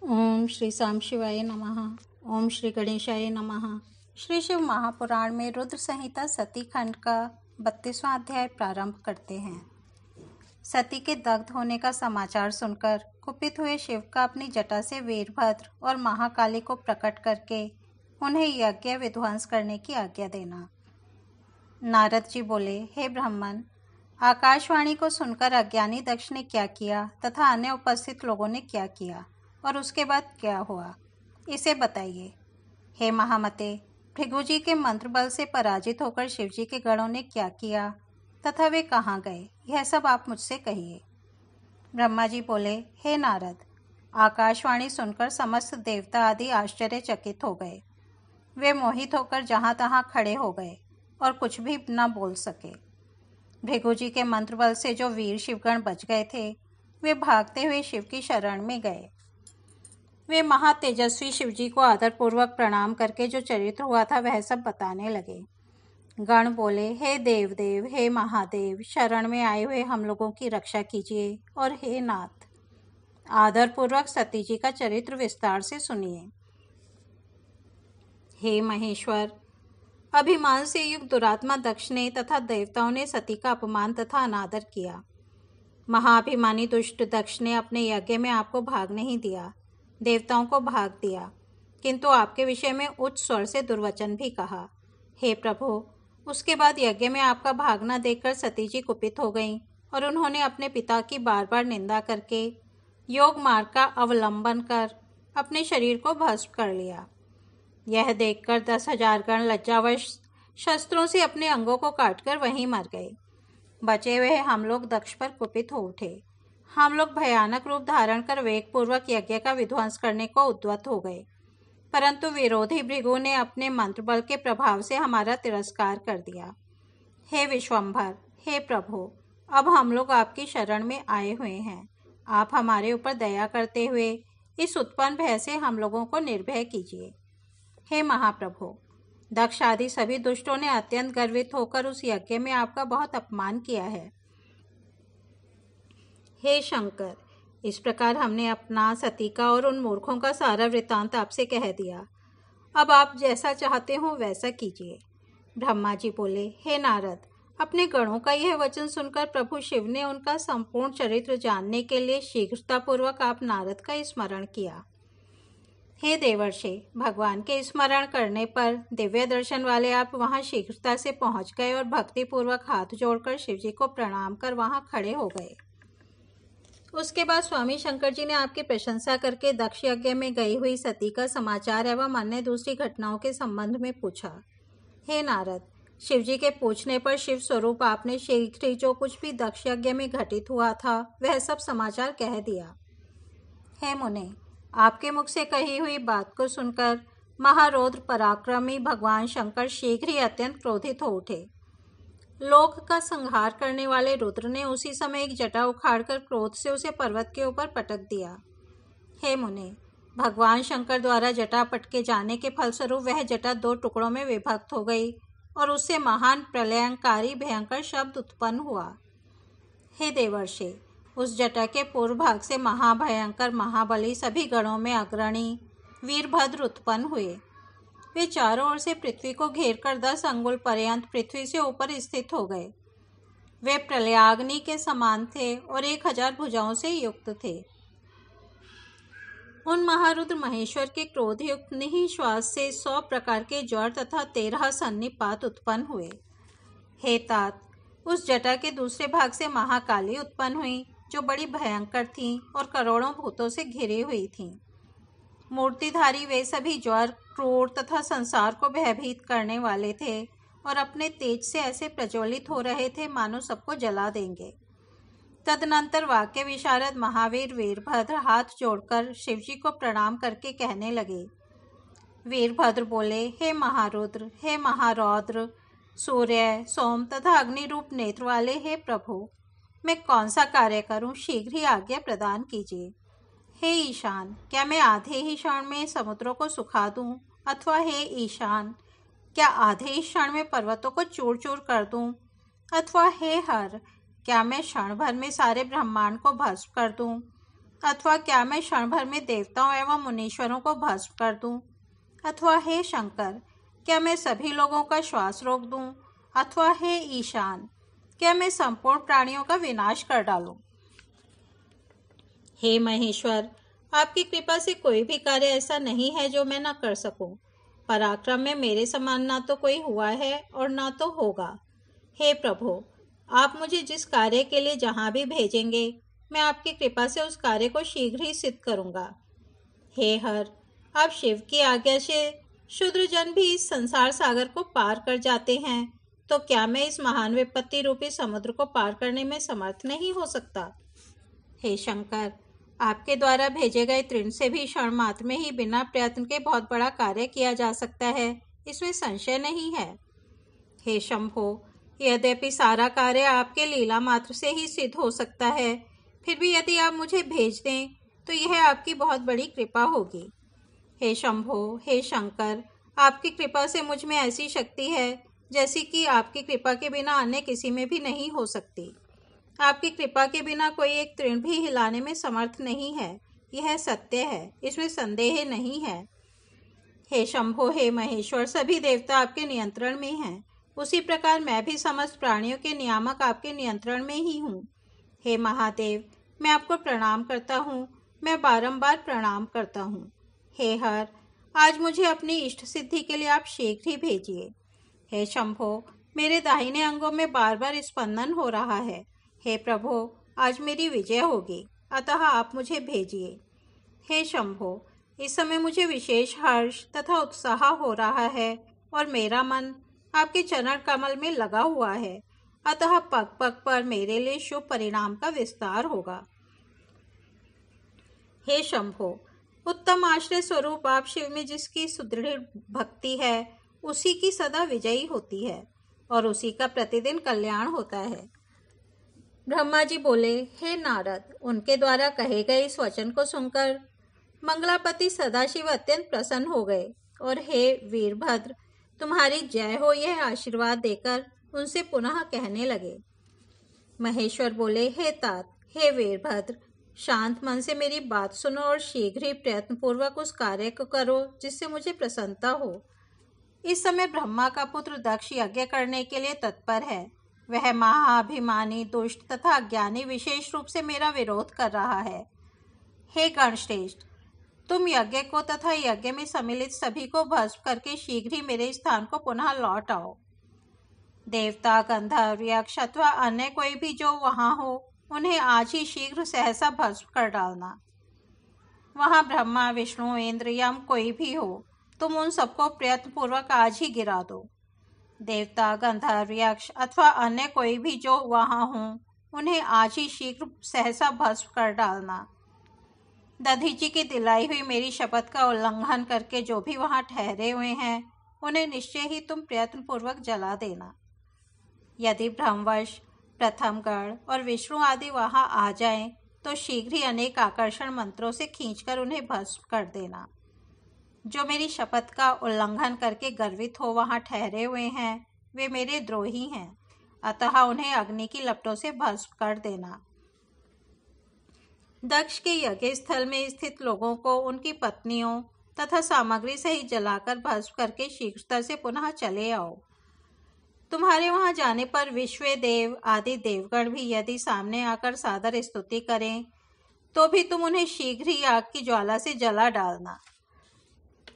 ओम श्री साम शिवाय नमः। ओम श्री गणेशाय नमः। श्री शिव महापुराण में रुद्र संहिता सती खंड का 32वां अध्याय प्रारंभ करते हैं। सती के दग्ध होने का समाचार सुनकर कुपित हुए शिव का अपनी जटा से वीरभद्र और महाकाली को प्रकट करके उन्हें यज्ञ विध्वंस करने की आज्ञा देना। नारद जी बोले, हे ब्राह्मण, आकाशवाणी को सुनकर अज्ञानी दक्ष ने क्या किया तथा अन्य उपस्थित लोगों ने क्या किया और उसके बाद क्या हुआ, इसे बताइए। हे महामते, भृगु जी के मंत्र बल से पराजित होकर शिवजी के गणों ने क्या किया तथा वे कहाँ गए, यह सब आप मुझसे कहिए। ब्रह्मा जी बोले, हे नारद, आकाशवाणी सुनकर समस्त देवता आदि आश्चर्यचकित हो गए। वे मोहित होकर जहाँ तहाँ खड़े हो गए और कुछ भी न बोल सके। भृगु जी के मंत्र बल से जो वीर शिवगण बच गए थे, वे भागते हुए शिव की शरण में गए। वे महातेजस्वी शिवजी को आदरपूर्वक प्रणाम करके जो चरित्र हुआ था वह सब बताने लगे। गण बोले, हे देवदेव, हे महादेव, शरण में आए हुए हम लोगों की रक्षा कीजिए, और हे नाथ, आदरपूर्वक सती जी का चरित्र विस्तार से सुनिए। हे महेश्वर, अभिमान से युक्त दुरात्मा दक्ष ने तथा देवताओं ने सती का अपमान तथा अनादर किया। महाअभिमानी दुष्ट दक्ष ने अपने यज्ञ में आपको भाग नहीं दिया, देवताओं को भाग दिया, किंतु आपके विषय में उच्च स्वर से दुर्वचन भी कहा। हे प्रभु, उसके बाद यज्ञ में आपका भाग न देखकर सती जी कुपित हो गईं और उन्होंने अपने पिता की बार बार निंदा करके योग मार्ग का अवलंबन कर अपने शरीर को भस्म कर लिया। यह देखकर 10,000 गण लज्जावश शस्त्रों से अपने अंगों को काटकर वहीं मर गए। बचे हुए हम लोग दक्ष पर कुपित हो उठे। हम लोग भयानक रूप धारण कर वेगपूर्वक यज्ञ का विध्वंस करने को उद्यत हो गए, परंतु विरोधी भृगु ने अपने मंत्र बल के प्रभाव से हमारा तिरस्कार कर दिया। हे विश्वंभर, हे प्रभु, अब हम लोग आपकी शरण में आए हुए हैं। आप हमारे ऊपर दया करते हुए इस उत्पन्न भय से हम लोगों को निर्भय कीजिए। हे महाप्रभु, दक्ष आदि सभी दुष्टों ने अत्यंत गर्वित होकर उस यज्ञ में आपका बहुत अपमान किया है। हे शंकर, इस प्रकार हमने अपना, सती का और उन मूर्खों का सारा वृत्तांत आपसे कह दिया। अब आप जैसा चाहते हो वैसा कीजिए। ब्रह्मा जी बोले, हे नारद, अपने गणों का यह वचन सुनकर प्रभु शिव ने उनका संपूर्ण चरित्र जानने के लिए शीघ्रतापूर्वक आप नारद का स्मरण किया। हे देवर्षि, भगवान के स्मरण करने पर दिव्य दर्शन वाले आप वहां शीघ्रता से पहुंच गए और भक्तिपूर्वक हाथ जोड़कर शिवजी को प्रणाम कर वहां खड़े हो गए। उसके बाद स्वामी शंकर जी ने आपकी प्रशंसा करके दक्ष यज्ञ में गई हुई सती का समाचार एवं अन्य दूसरी घटनाओं के संबंध में पूछा। हे नारद, शिवजी के पूछने पर शिव स्वरूप आपने शीघ्र ही जो कुछ भी दक्ष यज्ञ में घटित हुआ था वह सब समाचार कह दिया। हे मुने, आपके मुख से कही हुई बात को सुनकर महारौद्र पराक्रमी भगवान शंकर शीघ्र ही अत्यंत क्रोधित हो उठे। लोक का संहार करने वाले रुद्र ने उसी समय एक जटा उखाड़कर क्रोध से उसे पर्वत के ऊपर पटक दिया। हे मुने, भगवान शंकर द्वारा जटा पटके जाने के फलस्वरूप वह जटा 2 टुकड़ों में विभक्त हो गई और उससे महान प्रलयंकारी भयंकर शब्द उत्पन्न हुआ। हे देवर्षि, उस जटा के पूर्व भाग से महाभयंकर महाबली सभी गणों में अग्रणी वीरभद्र उत्पन्न हुए। वे चारों ओर से पृथ्वी को घेर कर 10 अंगुल पर्यंत पृथ्वी से ऊपर स्थित हो गए। वे प्रलयाग्नि के समान थे और 1000 भुजाओं से युक्त थे। उन महारुद्र महेश्वर के क्रोधयुक्त निःश्वास से 100 प्रकार के ज्वर तथा 13 सन्निपात उत्पन्न हुए। हे तात, उस जटा के दूसरे भाग से महाकाली उत्पन्न हुई, जो बड़ी भयंकर थीं और करोड़ों भूतों से घिरी हुई थीं। मूर्तिधारी वे सभी ज्वर क्रूर तथा संसार को भयभीत करने वाले थे और अपने तेज से ऐसे प्रज्वलित हो रहे थे मानो सबको जला देंगे। तदनंतर वाक्य विशारद महावीर वीरभद्र हाथ जोड़कर शिवजी को प्रणाम करके कहने लगे। वीरभद्र बोले, हे महारुद्र, हे महारौद्र, सूर्य, सोम तथा अग्नि रूप नेत्र वाले हे प्रभु, मैं कौन सा कार्य करूं, शीघ्र ही आज्ञा प्रदान कीजिए। हे ईशान, क्या मैं आधे ही क्षण में समुद्रों को सुखा दूं, अथवा हे ईशान, क्या आधे ही क्षण में पर्वतों को चूर चूर कर दूं, अथवा हे हर, क्या मैं क्षण भर में सारे ब्रह्मांड को भस्म कर दूं, अथवा क्या मैं क्षण भर में देवताओं एवं मुनीश्वरों को भस्म कर दूं? अथवा हे शंकर, क्या मैं सभी लोगों का श्वास रोक दूं? अथवा हे ईशान, क्या मैं संपूर्ण प्राणियों का विनाश कर डालूं? हे महेश्वर, आपकी कृपा से कोई भी कार्य ऐसा नहीं है जो मैं न कर सकूं। पराक्रम में मेरे समान ना तो कोई हुआ है और ना तो होगा। हे प्रभु, आप मुझे जिस कार्य के लिए जहां भी भेजेंगे, मैं आपकी कृपा से उस कार्य को शीघ्र ही सिद्ध करूंगा। हे हर, आप शिव की आज्ञा से शूद्रजन भी इस संसार सागर को पार कर जाते हैं, तो क्या मैं इस महान विपत्ति रूपी समुद्र को पार करने में समर्थ नहीं हो सकता? हे शंकर, आपके द्वारा भेजे गए तृण से भी क्षण मात्र में ही बिना प्रयत्न के बहुत बड़ा कार्य किया जा सकता है, इसमें संशय नहीं है। हे शंभो, यद्यपि सारा कार्य आपके लीला मात्र से ही सिद्ध हो सकता है, फिर भी यदि आप मुझे भेज दें तो यह आपकी बहुत बड़ी कृपा होगी। हे शंभो, हे शंकर, आपकी कृपा से मुझ में ऐसी शक्ति है जैसी कि आपकी कृपा के बिना अन्य किसी में भी नहीं हो सकती। आपकी कृपा के बिना कोई एक तृण भी हिलाने में समर्थ नहीं है, यह सत्य है, इसमें संदेह नहीं है। हे शंभो, हे महेश्वर, सभी देवता आपके नियंत्रण में हैं। उसी प्रकार मैं भी समस्त प्राणियों के नियामक आपके नियंत्रण में ही हूँ। हे महादेव, मैं आपको प्रणाम करता हूँ, मैं बारंबार प्रणाम करता हूँ। हे हर, आज मुझे अपनी इष्ट सिद्धि के लिए आप शीघ्र ही भेजिए। हे शंभो, मेरे दाहिने अंगों में बार बार स्पंदन हो रहा है। हे प्रभु, आज मेरी विजय होगी, अतः आप मुझे भेजिए। हे शंभो, इस समय मुझे विशेष हर्ष तथा उत्साह हो रहा है और मेरा मन आपके चरण कमल में लगा हुआ है, अतः पग पग पर मेरे लिए शुभ परिणाम का विस्तार होगा। हे शंभो, उत्तम आश्रय स्वरूप आप शिव में जिसकी सुदृढ़ भक्ति है, उसी की सदा विजयी होती है और उसी का प्रतिदिन कल्याण होता है। ब्रह्मा जी बोले, हे नारद, उनके द्वारा कहे गए इस वचन को सुनकर मंगलापति सदाशिव अत्यंत प्रसन्न हो गए और हे वीरभद्र, तुम्हारी जय हो यह आशीर्वाद देकर उनसे पुनः कहने लगे। महेश्वर बोले, हे तात, हे वीरभद्र, शांत मन से मेरी बात सुनो और शीघ्र ही प्रयत्न पूर्वक उस कार्य को करो जिससे मुझे प्रसन्नता हो। इस समय ब्रह्मा का पुत्र दक्ष यज्ञ करने के लिए तत्पर है। वह महाअभिमानी, दुष्ट तथा अज्ञानी विशेष रूप से मेरा विरोध कर रहा है। हे गणश्रेष्ठ, तुम यज्ञ को तथा यज्ञ में सम्मिलित सभी को भस्म करके शीघ्र ही मेरे स्थान को पुनः लौट आओ। देवता, गंधर्व, यक्ष अथवा अन्य कोई भी जो वहां हो, उन्हें आज ही शीघ्र सहसा भस्म कर डालना। वहां ब्रह्मा, विष्णु, इंद्र, यम कोई भी हो, तुम उन सबको प्रयत्न पूर्वक आज ही गिरा दो। देवता, गंधर्व, यक्ष अथवा अन्य कोई भी जो वहां हो, उन्हें आज ही शीघ्र सहसा भस्म कर डालना। दधीची की दिलाई हुई मेरी शपथ का उल्लंघन करके जो भी वहां ठहरे हुए हैं, उन्हें निश्चय ही तुम प्रयत्न पूर्वक जला देना। यदि भ्रमवश प्रथमगढ़ और विष्णु आदि वहां आ जाएं, तो शीघ्र ही अनेक आकर्षण मंत्रों से खींचकर उन्हें भस्म कर देना। जो मेरी शपथ का उल्लंघन करके गर्वित हो वहां ठहरे हुए हैं, वे मेरे द्रोही हैं, अतः उन्हें अग्नि की लपटों से भस्म कर देना। दक्ष के यज्ञ स्थल में स्थित लोगों को उनकी पत्नियों तथा सामग्री सहित जलाकर भस्म करके शीघ्रता से पुनः चले आओ। तुम्हारे वहां जाने पर विश्व देव आदि देवगण भी यदि सामने आकर सादर स्तुति करें, तो भी तुम उन्हें शीघ्र ही आग की ज्वाला से जला डालना।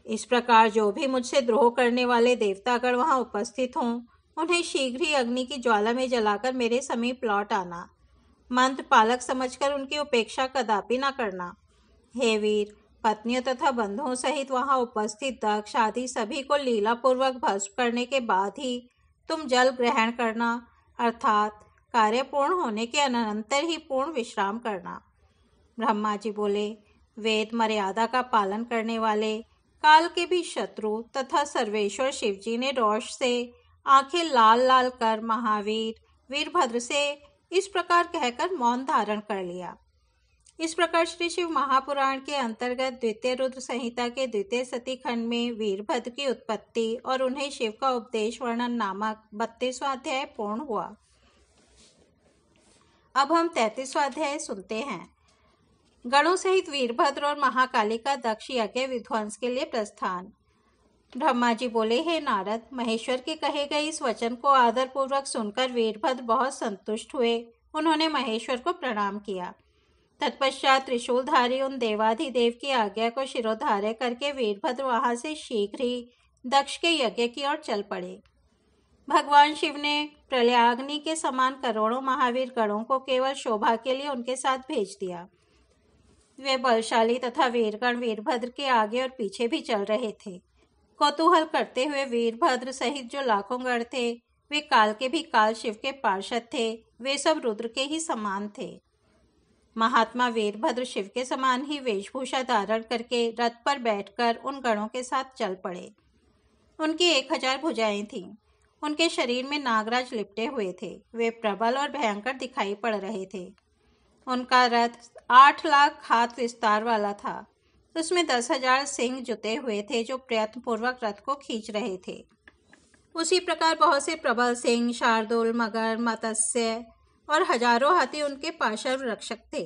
इस प्रकार जो भी मुझसे द्रोह करने वाले देवतागण वहां उपस्थित हों, उन्हें शीघ्र ही अग्नि की ज्वाला में जलाकर मेरे समीप लौट आना। मंत्र पालक समझकर उनकी उपेक्षा कदापि न करना। हे वीर, पत्नियों तथा बंधुओं सहित वहां उपस्थित दक्ष आदि सभी को लीला पूर्वक भस्म करने के बाद ही तुम जल ग्रहण करना, अर्थात कार्य पूर्ण होने के अनंतर ही पूर्ण विश्राम करना। ब्रह्मा जी बोले, वेद मर्यादा का पालन करने वाले काल के भी शत्रु तथा सर्वेश्वर शिवजी ने रोष से आंखें लाल लाल कर महावीर वीरभद्र से इस प्रकार कहकर मौन धारण कर लिया। इस प्रकार श्री शिव महापुराण के अंतर्गत द्वितीय रुद्र संहिता के द्वितीय सती खंड में वीरभद्र की उत्पत्ति और उन्हें शिव का उपदेश वर्णन नामक 32वां अध्याय पूर्ण हुआ। अब हम 33वां अध्याय सुनते हैं। गणों सहित वीरभद्र और महाकाली का दक्ष यज्ञ विध्वंस के लिए प्रस्थान। ब्रह्मा जी बोले, हे नारद, महेश्वर के कहे गए इस वचन को आदरपूर्वक सुनकर वीरभद्र बहुत संतुष्ट हुए। उन्होंने महेश्वर को प्रणाम किया। तत्पश्चात त्रिशूलधारी उन देवाधिदेव की आज्ञा को शिरोधार्य करके वीरभद्र वहां से शीघ्र ही दक्ष के यज्ञ की ओर चल पड़े। भगवान शिव ने प्रलयाग्नि के समान करोड़ों महावीर गणों को केवल शोभा के लिए उनके साथ भेज दिया। वे बलशाली तथा वीरगण वीरभद्र के आगे और पीछे भी चल रहे थे। कौतूहल करते हुए वीरभद्र सहित जो लाखों गण थे, वे काल के भी काल शिव के पार्षद थे। वे सब रुद्र के ही समान थे। महात्मा वीरभद्र शिव के समान ही वेशभूषा धारण करके रथ पर बैठकर उन गणों के साथ चल पड़े। उनकी 1000 भुजाएं थीं। उनके शरीर में नागराज लिपटे हुए थे। वे प्रबल और भयंकर दिखाई पड़ रहे थे। उनका रथ 8 लाख हाथ विस्तार वाला था। उसमें 10,000 सिंह जुटे हुए थे जो प्रयत्नपूर्वक रथ को खींच रहे थे। उसी प्रकार बहुत से प्रबल सिंह, शार्दूल, मगर, मत्स्य और हजारों हाथी उनके पार्श्व रक्षक थे।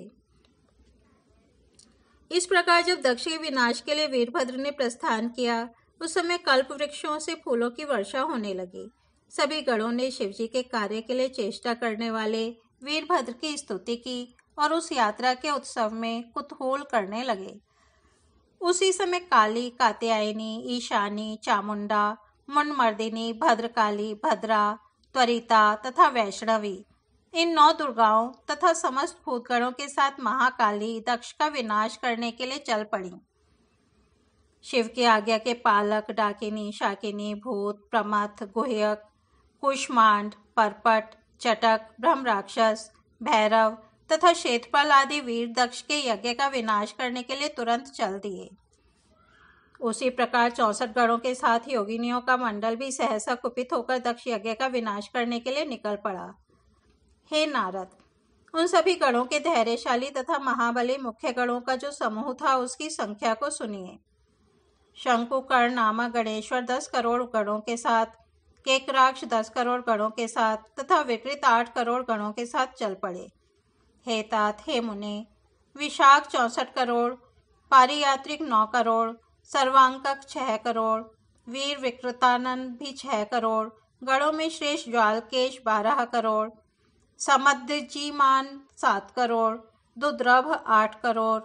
इस प्रकार जब दक्ष के विनाश के लिए वीरभद्र ने प्रस्थान किया, उस समय कल्प वृक्षों से फूलों की वर्षा होने लगी। सभी गणों ने शिवजी के कार्य के लिए चेष्टा करने वाले वीरभद्र की स्तुति की और उस यात्रा के उत्सव में कुतूहल करने लगे। उसी समय काली, कात्यायनी, ईशानी, चामुंडा, मुंडमर्दिनी, भद्रकाली, भद्रा, त्वरिता तथा वैष्णवी, इन 9 दुर्गाओं तथा समस्त भूतगणों के साथ महाकाली दक्ष का विनाश करने के लिए चल पड़ी। शिव की आज्ञा के पालक डाकिनी, शाकिनी, भूत, प्रमथ, गुह्यक, कुष्मांड, परपट, चटक, ब्रह्म राक्षस, भैरव तथा शेतपाल आदि वीर दक्ष के यज्ञ का विनाश करने के लिए तुरंत चल दिए। उसी प्रकार 64 गणों के साथ योगिनियों का मंडल भी सहसा कुपित होकर दक्ष यज्ञ का विनाश करने के लिए निकल पड़ा। हे नारद, उन सभी गणों के धैर्यशाली तथा महाबली मुख्य गणों का जो समूह था, उसकी संख्या को सुनिए। शंकुकर्ण नामक गणेश्वर 10 करोड़ गणों के साथ, केकराक्ष 10 करोड़ गणों के साथ तथा विकृत 8 करोड़ गणों के साथ चल पड़े। हे तात, हे मुने, विशाख 64 करोड़, पारियात्रिक 9 करोड़, सर्वांकक 6 करोड़, वीर विकृतानंद भी 6 करोड़, गणों में श्रेष्ठ ज्वालकेश 12 करोड़, समद्रजीमान 7 करोड़, दुद्रभ 8 करोड़,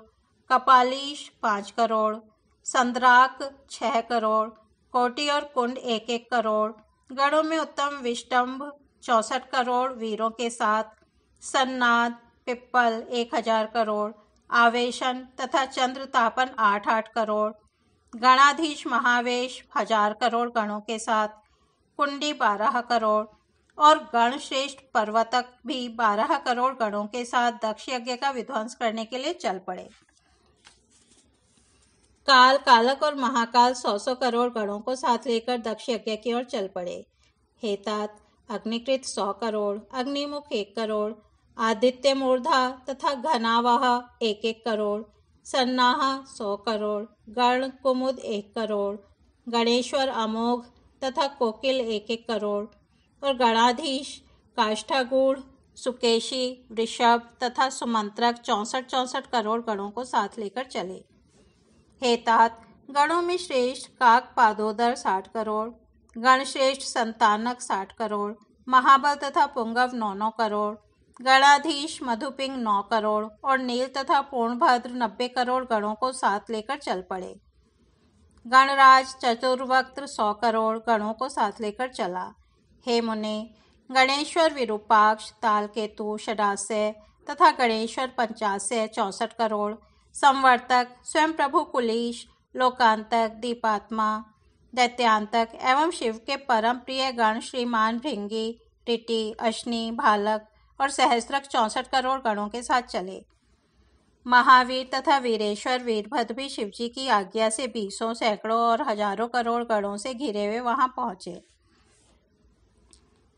कपालीश 5 करोड़, संद्राक 6 करोड़, कोटि और कुंड 1-1 करोड़, गणों में उत्तम विष्टम्भ 64 करोड़ वीरों के साथ, सन्नाद, पिप्पल 1000 करोड़, आवेशन तथा चंद्रतापन 8-8 करोड़, गणाधीश महावेश 1000 करोड़ गणों के साथ, कुंडी 12 करोड़ और गण श्रेष्ठ पर्वतक भी 12 करोड़ गणों के साथ दक्ष यज्ञ का विध्वंस करने के लिए चल पड़े। काल, कालक और महाकाल 100 करोड़ गणों को साथ लेकर दक्ष यज्ञ की ओर चल पड़े। हे तात, अग्निकृत 100 करोड़, अग्निमुख 1 करोड़, आदित्य मूर्धा तथा घनावाह 1-1 करोड़, सन्नाह 100 करोड़, गण कुमुद 1 करोड़, गणेश्वर अमोघ तथा कोकिल 1-1 करोड़ और गणाधीश काष्ठागूढ़, सुकेशी, वृषभ तथा सुमंत्रक 64-64 करोड़ गणों को साथ लेकर चले। हे तात, गणों में श्रेष्ठ काक पादोदर 60 करोड़, गणश्रेष्ठ संतानक 60 करोड़, महाबल तथा पुंगव 9-9 करोड़, गणाधीश मधुपिंग 9 करोड़ और नील तथा पूर्णभद्र 90 करोड़ गणों को साथ लेकर चल पड़े। गणराज चतुर्वक्त्र 100 करोड़ गणों को साथ लेकर चला। हे मुने, गणेश्वर विरूपाक्ष, तालकेतु, षडास्य तथा गणेश्वर पंचास्य 64 करोड़, संवर्तक, स्वयं प्रभु कुलीश, लोकांतक, दीपात्मा, दैत्यांतक एवं शिव के परम प्रिय गण श्रीमान भृंगी, टिटी, अश्नि, भालक और सहस्त्रक 64 करोड़ गणों के साथ चले। महावीर तथा वीरेश्वर वीरभद्र भी शिवजी की आज्ञा से 20 सैकड़ों और हजारों करोड़ गणों से घिरे हुए वहां पहुंचे।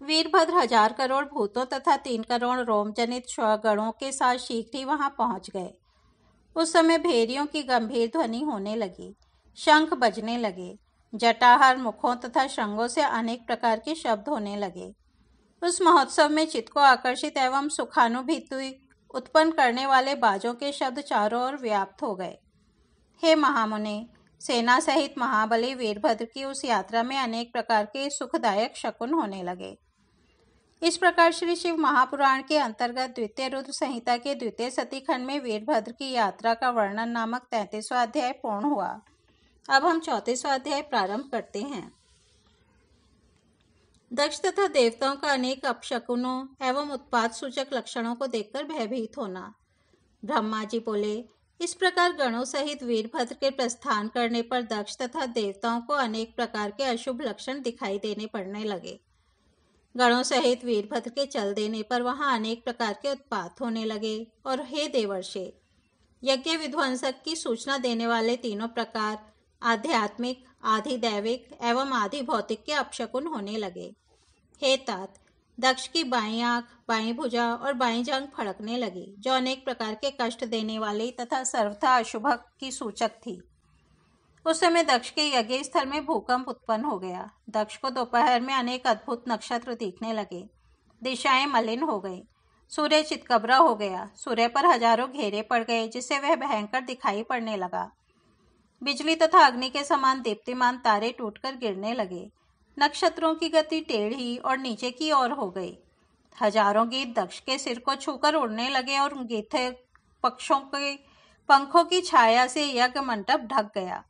वीरभद्र 1000 करोड़ भूतों तथा 3 करोड़ रोमजनित स्वगणों के साथ शीघ्र ही वहां पहुंच गए। उस समय भेरियों की गंभीर ध्वनि होने लगी, शंख बजने लगे, जटाहर मुखों तथा श्रृंगों से अनेक प्रकार के शब्द होने लगे। उस महोत्सव में चित्त को आकर्षित एवं सुखानुभूति उत्पन्न करने वाले बाजों के शब्द चारों ओर व्याप्त हो गए। हे महामुने, सेना सहित महाबली वीरभद्र की उस यात्रा में अनेक प्रकार के सुखदायक शकुन होने लगे। इस प्रकार श्री शिव महापुराण के अंतर्गत द्वितीय रुद्र संहिता के द्वितीय सती खंड में वीरभद्र की यात्रा का वर्णन नामक 33वां अध्याय पूर्ण हुआ। अब हम 34वां अध्याय प्रारंभ करते हैं। दक्ष तथा देवताओं का अनेक अपशकुनों एवं उत्पात सूचक लक्षणों को देखकर भयभीत होना। ब्रह्मा जी बोले, इस प्रकार गणों सहित वीरभद्र के प्रस्थान करने पर दक्ष तथा देवताओं को अनेक प्रकार के अशुभ लक्षण दिखाई देने पड़ने लगे। गणों सहित वीरभद्र के चल देने पर वहां अनेक प्रकार के उत्पात होने लगे और हे देवर्षे, यज्ञ विध्वंसक की सूचना देने वाले तीनों प्रकार आध्यात्मिक, आधिदैविक एवं आधि भौतिक के अपशकुन होने लगे। हे तात, दक्ष की बाईं आंख, बाईं भुजा और बाईं जांघ फड़कने लगी, जो अनेक प्रकार के कष्ट देने वाली तथा सर्वथा अशुभ की सूचक थी। उस समय दक्ष के यज्ञ स्थल में भूकंप उत्पन्न हो गया। दक्ष को दोपहर में अनेक अद्भुत नक्षत्र दिखने लगे। दिशाएं मलिन हो गई। सूर्य चितकबरा हो गया। सूर्य पर हजारों घेरे पड़ गए, जिससे वह भयंकर दिखाई पड़ने लगा। बिजली तथा अग्नि के समान दीप्तिमान तारे टूटकर गिरने लगे। नक्षत्रों की गति टेढ़ी और नीचे की ओर हो गई। हजारों गीत दक्ष के सिर को छूकर उड़ने लगे और गीथे पक्षों के पंखों की छाया से यज्ञ मंडप ढक गया।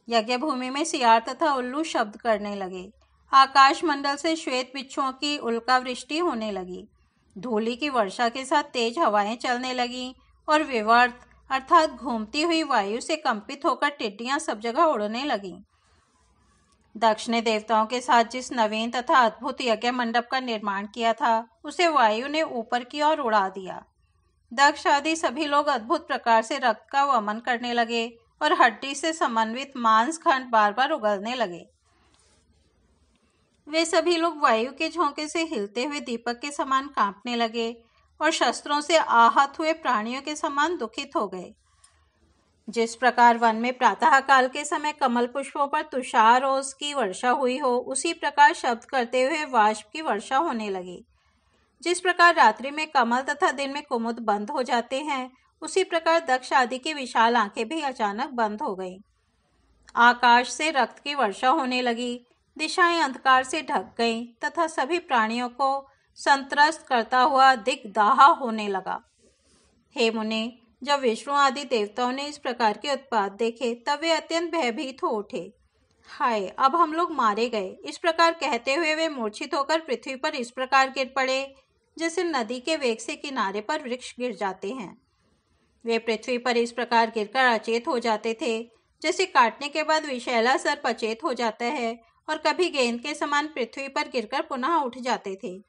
यज्ञ भूमि में सियार तथा उल्लू शब्द करने लगे। आकाश मंडल से श्वेत बिच्छुओं की उल्कावृष्टि होने लगी। धूलि की वर्षा के साथ तेज हवाएं चलने लगीं और विवर्त अर्थात घूमती हुई वायु से कंपित होकर टिड्डियां सब जगह उड़ने लगीं। दक्ष ने देवताओं के साथ जिस नवीन तथा अद्भुत यज्ञ मंडप का निर्माण किया था, उसे वायु ने ऊपर की ओर उड़ा दिया। दक्ष आदि सभी लोग अद्भुत प्रकार से रक्त का वमन करने लगे और हड्डी से समन्वित मांस खंड बार बार उगलने लगे। वे सभी लोग वायु के झोंके से हिलते हुए दीपक के समान कांपने लगे और शस्त्रों से आहत हुए प्राणियों के समान दुखित हो गए। जिस प्रकार वन में प्रातः काल के समय कमल पुष्पों पर तुषार ओस की वर्षा हुई हो, उसी प्रकार शब्द करते हुए वाष्प की वर्षा होने लगी। जिस प्रकार रात्रि में कमल तथा दिन में कुमुद बंद हो जाते हैं, उसी प्रकार दक्ष आदि की विशाल आंखें भी अचानक बंद हो गईं। आकाश से रक्त की वर्षा होने लगी। दिशाएं अंधकार से ढक गईं तथा सभी प्राणियों को संत्रस्त करता हुआ दिग्दाह होने लगा। हे मुने, जब विष्णु आदि देवताओं ने इस प्रकार के उत्पात देखे, तब वे अत्यंत भयभीत हो उठे। हाय, अब हम लोग मारे गए, इस प्रकार कहते हुए वे मूर्छित होकर पृथ्वी पर इस प्रकार गिर पड़े जैसे नदी के वेग से किनारे पर वृक्ष गिर जाते हैं। वे पृथ्वी पर इस प्रकार गिरकर अचेत हो जाते थे, जैसे काटने के बाद विषैला सर्प अचेत हो जाता है और कभी गेंद के समान पृथ्वी पर गिरकर पुनः उठ जाते थे।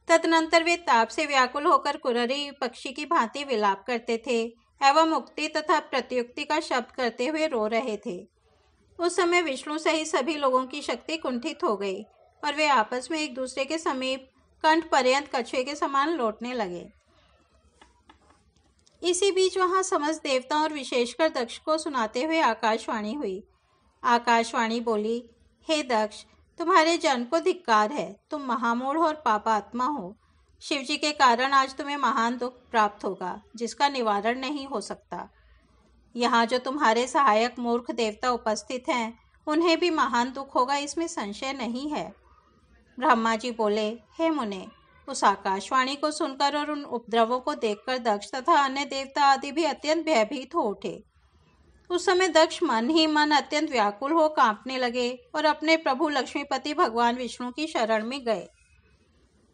तदनंतर वे ताप से व्याकुल होकर कुररी पक्षी की भांति विलाप करते थे एवं मुक्ति तथा प्रत्युक्ति का शब्द करते हुए रो रहे थे। उस समय विष्णु सहित सभी लोगों की शक्ति कुंठित हो गई और वे आपस में एक दूसरे के समीप कंठ पर्यंत कछुए के समान लौटने लगे। इसी बीच वहां समस्त देवताओं और विशेषकर दक्ष को सुनाते हुए आकाशवाणी हुई। आकाशवाणी बोली, हे दक्ष, तुम्हारे जन्म को धिक्कार है। तुम महामूढ़ और पापात्मा हो। शिवजी के कारण आज तुम्हें महान दुख प्राप्त होगा, जिसका निवारण नहीं हो सकता। यहाँ जो तुम्हारे सहायक मूर्ख देवता उपस्थित हैं, उन्हें भी महान दुख होगा, इसमें संशय नहीं है। ब्रह्मा जी बोले, हे मुने, उस आकाशवाणी को सुनकर और उन उपद्रवों को देखकर दक्ष तथा अन्य देवता आदि भी अत्यंत भयभीत हो उठे। उस समय दक्ष मन ही मन अत्यंत व्याकुल हो कांपने लगे और अपने प्रभु लक्ष्मीपति भगवान विष्णु की शरण में गए।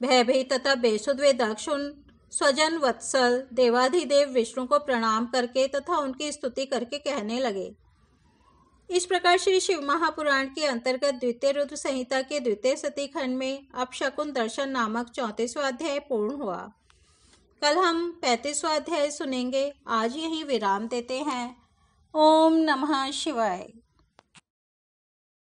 भयभीत तथा बेसुध वे दक्ष उन स्वजन वत्सल देवाधिदेव विष्णु को प्रणाम करके तथा उनकी स्तुति करके कहने लगे। इस प्रकार श्री शिव महापुराण के अंतर्गत द्वितीय रुद्र संहिता के द्वितीय सती खंड में अपशकुन दर्शन नामक 34वां अध्याय पूर्ण हुआ। कल हम 35वां अध्याय सुनेंगे। आज यहीं विराम देते हैं। ओम नमः शिवाय।